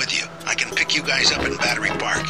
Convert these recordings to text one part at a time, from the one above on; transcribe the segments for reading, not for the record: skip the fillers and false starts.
with you. I can pick you guys up in Battery Park.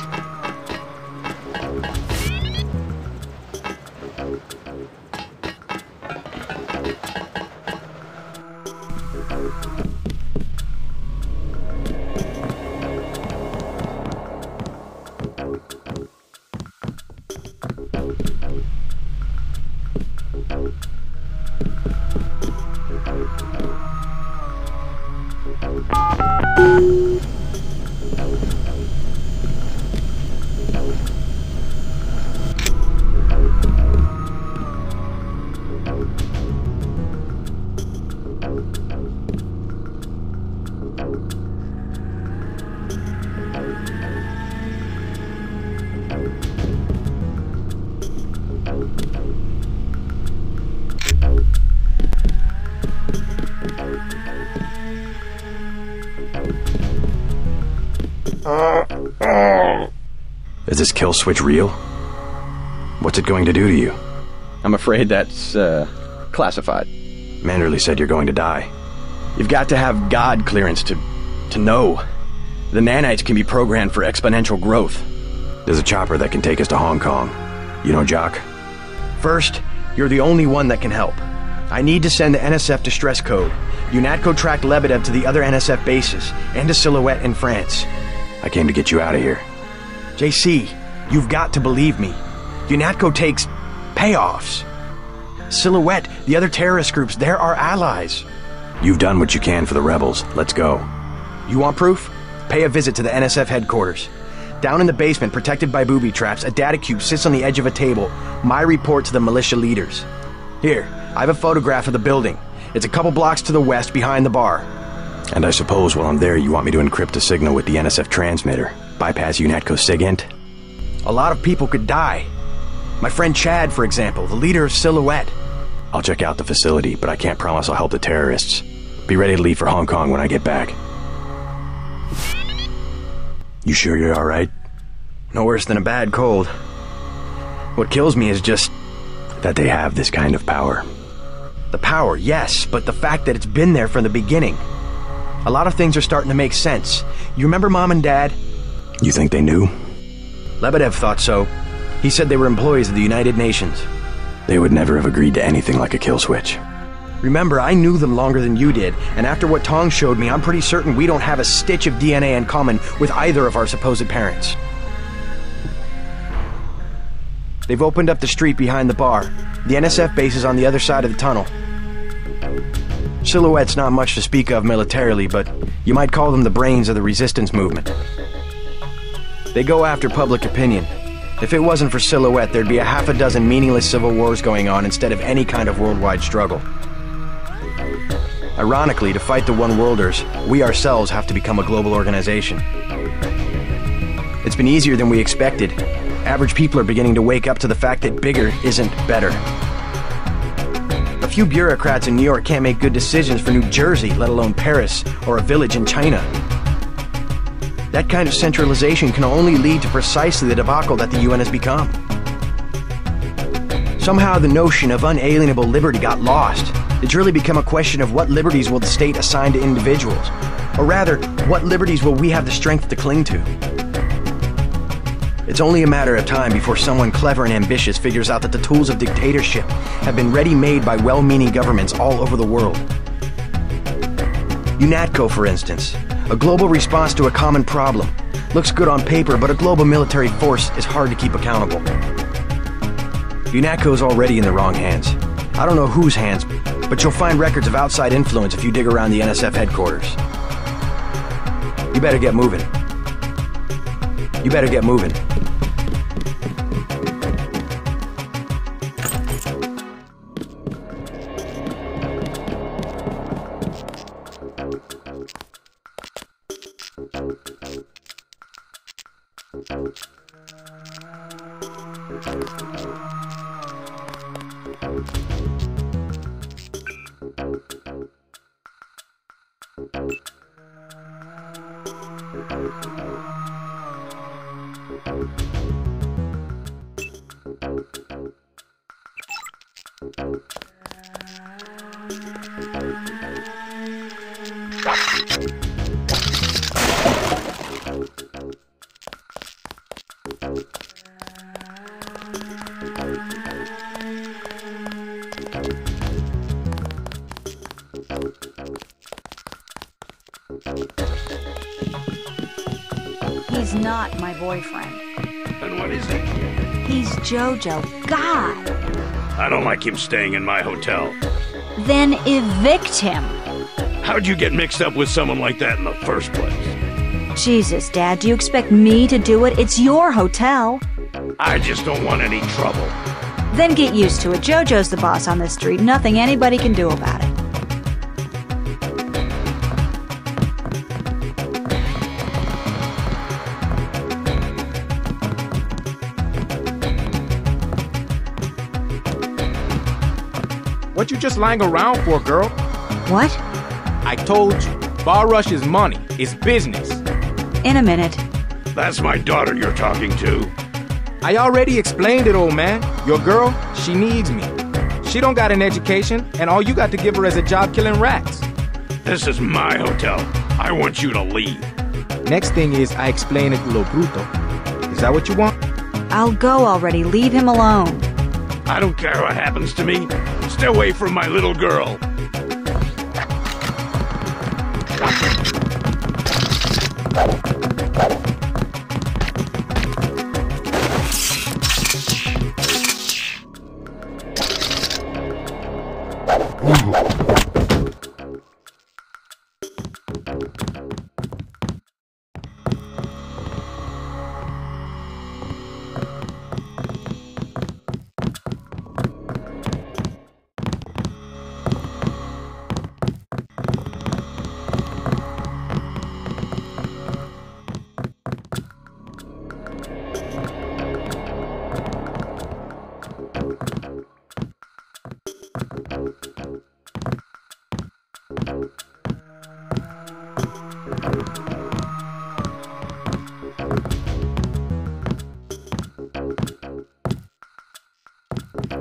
Is this kill switch real? What's it going to do to you? I'm afraid that's, classified. Manderley said you're going to die. You've got to have God clearance to know. The nanites can be programmed for exponential growth. There's a chopper that can take us to Hong Kong. You know Jock? First, you're the only one that can help. I need to send the NSF distress code. UNATCO tracked Lebedev to the other NSF bases, and to Silhouette in France. I came to get you out of here. JC, you've got to believe me. UNATCO takes payoffs. Silhouette, the other terrorist groups, they're our allies. You've done what you can for the rebels. Let's go. You want proof? Pay a visit to the NSF headquarters. Down in the basement, protected by booby traps, a data cube sits on the edge of a table. My report to the militia leaders. Here, I have a photograph of the building. It's a couple blocks to the west, behind the bar. And I suppose while I'm there, you want me to encrypt a signal with the NSF transmitter. Bypass UNATCO SIGINT? A lot of people could die. My friend Chad, for example, the leader of Silhouette. I'll check out the facility, but I can't promise I'll help the terrorists. Be ready to leave for Hong Kong when I get back. You sure you're alright? No worse than a bad cold. What kills me is just that they have this kind of power. The power, yes, but the fact that it's been there from the beginning. A lot of things are starting to make sense. You remember Mom and Dad? You think they knew? Lebedev thought so. He said they were employees of the United Nations. They would never have agreed to anything like a kill switch. Remember, I knew them longer than you did, and after what Tong showed me, I'm pretty certain we don't have a stitch of DNA in common with either of our supposed parents. They've opened up the street behind the bar. The NSF base is on the other side of the tunnel. Silhouette's not much to speak of militarily, but you might call them the brains of the resistance movement. They go after public opinion. If it wasn't for Silhouette, there'd be a half a dozen meaningless civil wars going on instead of any kind of worldwide struggle. Ironically, to fight the One-Worlders, we ourselves have to become a global organization. It's been easier than we expected. Average people are beginning to wake up to the fact that bigger isn't better. A few bureaucrats in New York can't make good decisions for New Jersey, let alone Paris or a village in China. That kind of centralization can only lead to precisely the debacle that the UN has become. Somehow the notion of unalienable liberty got lost. It's really become a question of what liberties will the state assign to individuals? Or rather, what liberties will we have the strength to cling to? It's only a matter of time before someone clever and ambitious figures out that the tools of dictatorship have been ready-made by well-meaning governments all over the world. UNATCO, for instance, a global response to a common problem. Looks good on paper, but a global military force is hard to keep accountable. UNATCO's already in the wrong hands. I don't know whose hands, but you'll find records of outside influence if you dig around the NSF headquarters. You better get moving. You better get moving. not my boyfriend. Then what is he? He's JoJo. God! I don't like him staying in my hotel. Then evict him. How'd you get mixed up with someone like that in the first place? Jesus, Dad, do you expect me to do it? It's your hotel. I just don't want any trouble. Then get used to it. JoJo's the boss on this street. Nothing anybody can do about it. What you just lying around for, girl? What? I told you, Bar Rush is money, it's business. In a minute. That's my daughter you're talking to. I already explained it, old man. Your girl, she needs me. She don't got an education, and all you got to give her is a job killing rats. This is my hotel. I want you to leave. Next thing is, I explain it lo bruto. Is that what you want? I'll go already. Leave him alone. I don't care what happens to me. Stay away from my little girl.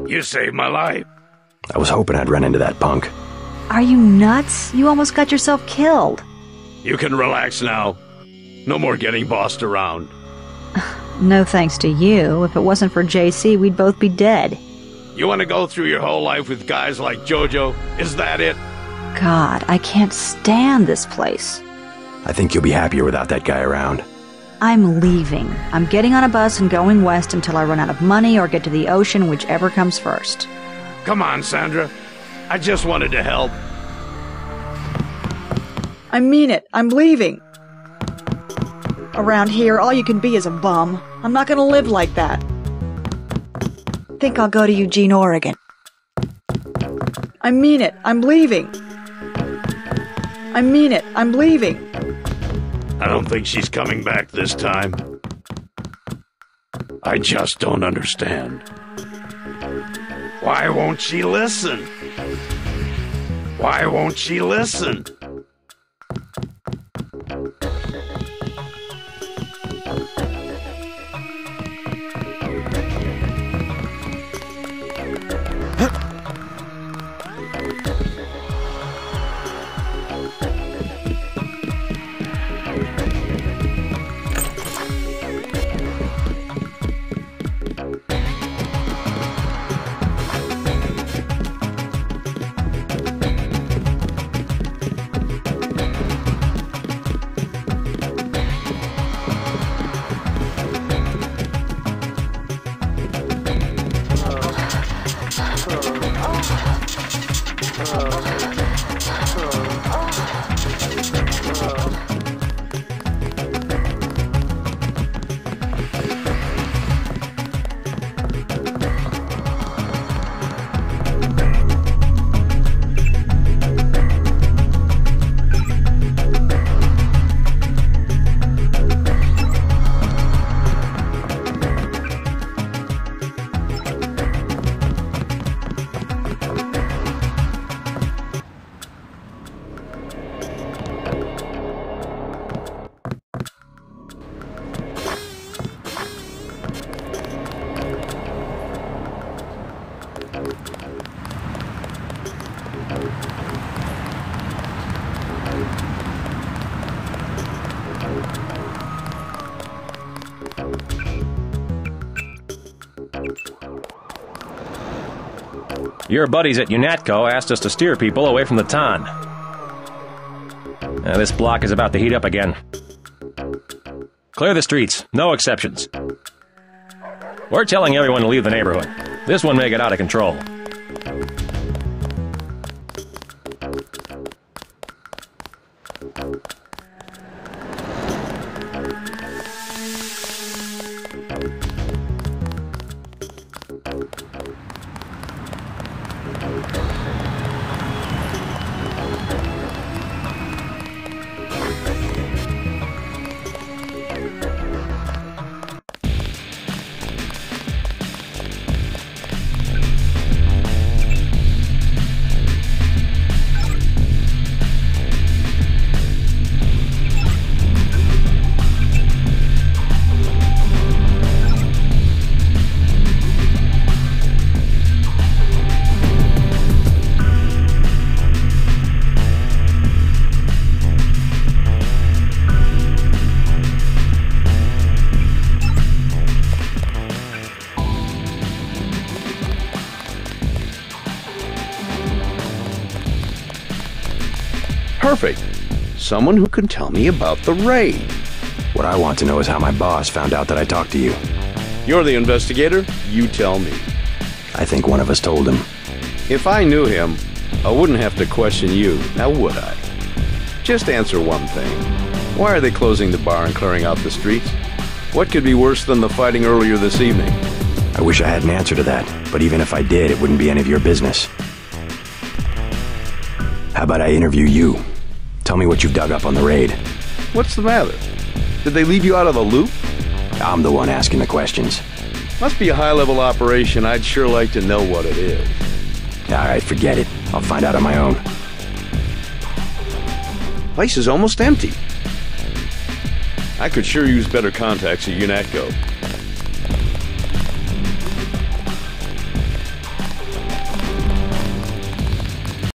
You saved my life. I was hoping I'd run into that punk. Are you nuts? You almost got yourself killed. You can relax now. No more getting bossed around. No thanks to you. If it wasn't for JC, we'd both be dead. You want to go through your whole life with guys like JoJo? Is that it? God, I can't stand this place. I think you'll be happier without that guy around. I'm leaving. I'm getting on a bus and going west until I run out of money or get to the ocean, whichever comes first. Come on, Sandra. I just wanted to help. I mean it. I'm leaving. Around here, all you can be is a bum. I'm not gonna live like that. Think I'll go to Eugene, Oregon. I mean it. I'm leaving. I mean it. I'm leaving. I don't think she's coming back this time. I just don't understand. Why won't she listen? Why won't she listen? Your buddies at UNATCO asked us to steer people away from the ton. This block is about to heat up again. Clear the streets. No exceptions. We're telling everyone to leave the neighborhood. This one may get out of control. Perfect. Someone who can tell me about the raid. What I want to know is how my boss found out that I talked to you. You're the investigator. You tell me. I think one of us told him. If I knew him, I wouldn't have to question you, now would I? Just answer one thing. Why are they closing the bar and clearing out the streets? What could be worse than the fighting earlier this evening? I wish I had an answer to that, but even if I did, it wouldn't be any of your business. How about I interview you? Tell me what you've dug up on the raid. What's the matter? Did they leave you out of the loop? I'm the one asking the questions. Must be a high-level operation. I'd sure like to know what it is. Alright, forget it. I'll find out on my own. Place is almost empty. I could sure use better contacts at UNATCO.